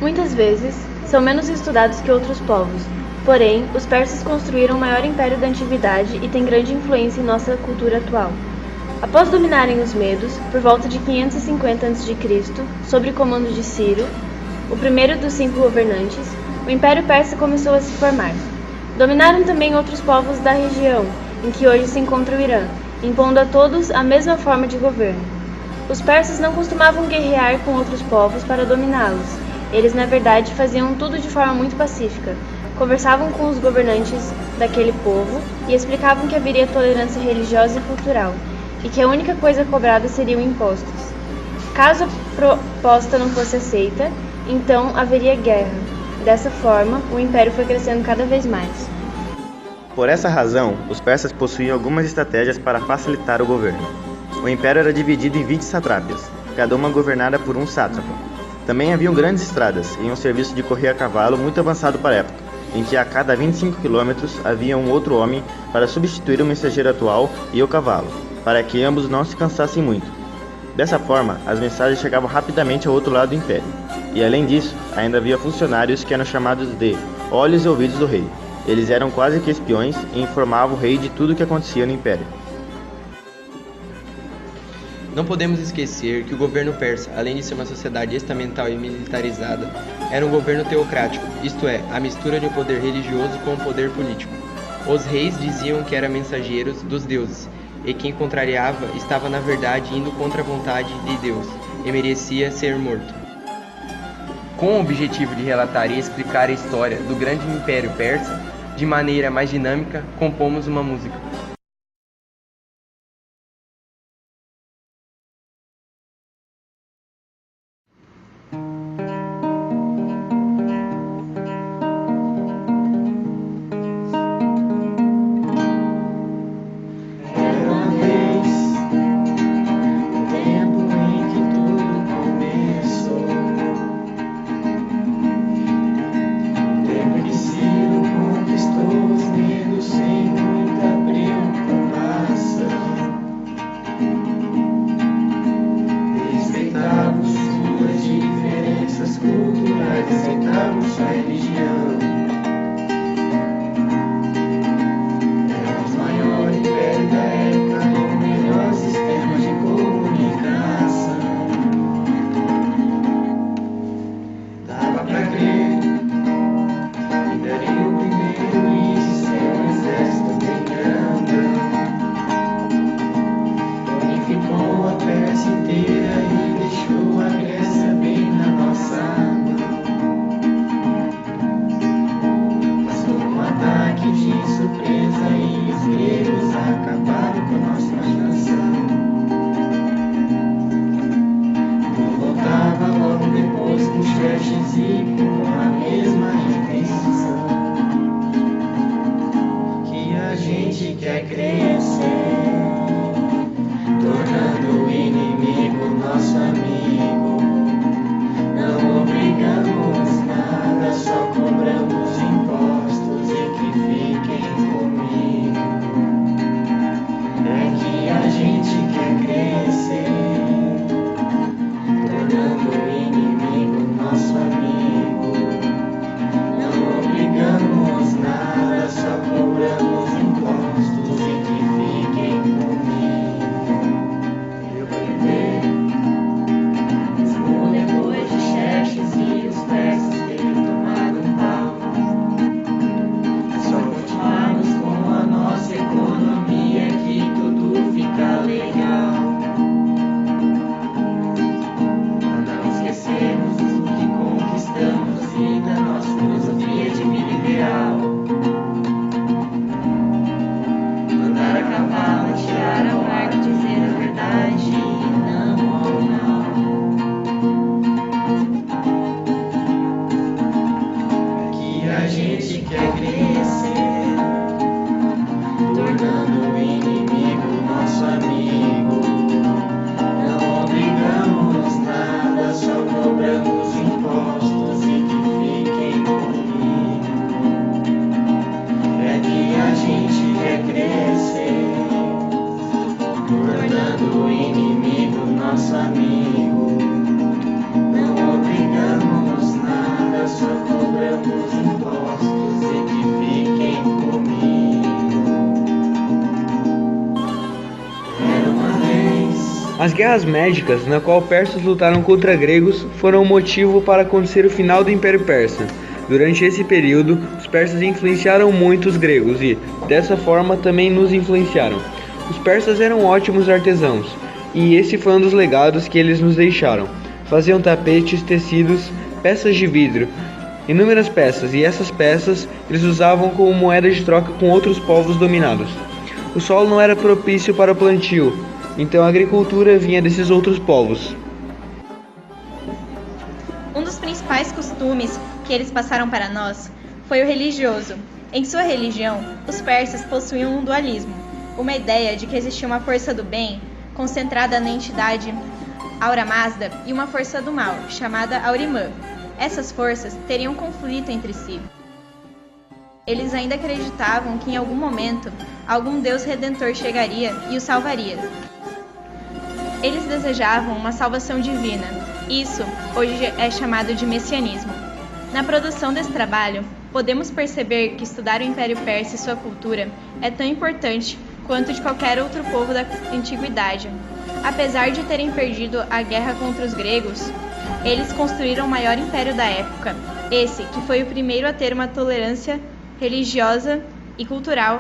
Muitas vezes, são menos estudados que outros povos, porém, os persas construíram o maior império da antiguidade e têm grande influência em nossa cultura atual. Após dominarem os medos, por volta de 550 a.C., sob o comando de Ciro, o primeiro dos 5 governantes, o Império Persa começou a se formar. Dominaram também outros povos da região, em que hoje se encontra o Irã, impondo a todos a mesma forma de governo. Os persas não costumavam guerrear com outros povos para dominá-los. Eles, na verdade, faziam tudo de forma muito pacífica. Conversavam com os governantes daquele povo e explicavam que haveria tolerância religiosa e cultural, e que a única coisa cobrada seriam impostos. Caso a proposta não fosse aceita, então haveria guerra. Dessa forma, o império foi crescendo cada vez mais. Por essa razão, os persas possuíam algumas estratégias para facilitar o governo. O império era dividido em 20 satrápias, cada uma governada por um sátrapa. Também haviam grandes estradas e um serviço de correr a cavalo muito avançado para a época, em que a cada 25 quilômetros havia um outro homem para substituir o mensageiro atual e o cavalo, para que ambos não se cansassem muito. Dessa forma, as mensagens chegavam rapidamente ao outro lado do império. E além disso, ainda havia funcionários que eram chamados de olhos e ouvidos do rei. Eles eram quase que espiões e informavam o rei de tudo o que acontecia no império. Não podemos esquecer que o governo persa, além de ser uma sociedade estamental e militarizada, era um governo teocrático, isto é, a mistura de um poder religioso com um poder político. Os reis diziam que eram mensageiros dos deuses, e quem contrariava estava na verdade indo contra a vontade de Deus, e merecia ser morto. Com o objetivo de relatar e explicar a história do grande império persa, de maneira mais dinâmica, compomos uma música. Aceitamos sua religião. Era o maior império da época, com o melhor sistema de comunicação. Dava pra crer que daria o primeiro e seu exército bem grandão. Unificou a Pérsia inteira e deixou a Grécia bem na nossa mão. De surpresa e os gregos acabaram com nossa nação. Voltava logo depois com Xerxes e com a mesma intenção. Que a gente quer crescer, tornando o inimigo nosso amigo. Não obrigamos nada, só cobramos impostos e que fiquem comigo. É que a gente quer crescer, tornando o inimigo nosso amigo. Não obrigamos nada, só cobramos impostos e que fiquem comigo. As guerras médicas, na qual persas lutaram contra gregos, foram o motivo para acontecer o final do Império Persa. Durante esse período, os persas influenciaram muito os gregos e, dessa forma, também nos influenciaram. Os persas eram ótimos artesãos, e esse foi um dos legados que eles nos deixaram. Faziam tapetes, tecidos, peças de vidro, inúmeras peças, e essas peças eles usavam como moeda de troca com outros povos dominados. O solo não era propício para o plantio, então a agricultura vinha desses outros povos. Um dos principais costumes que eles passaram para nós foi o religioso. Em sua religião, os persas possuíam um dualismo, uma ideia de que existia uma força do bem, concentrada na entidade Ahura Mazda, e uma força do mal, chamada Ahriman. Essas forças teriam conflito entre si. Eles ainda acreditavam que em algum momento, algum Deus Redentor chegaria e os salvaria. Eles desejavam uma salvação divina. Isso hoje é chamado de messianismo. Na produção desse trabalho, podemos perceber que estudar o Império Persa e sua cultura é tão importante quanto de qualquer outro povo da antiguidade. Apesar de terem perdido a guerra contra os gregos, eles construíram o maior império da época, esse que foi o primeiro a ter uma tolerância religiosa e cultural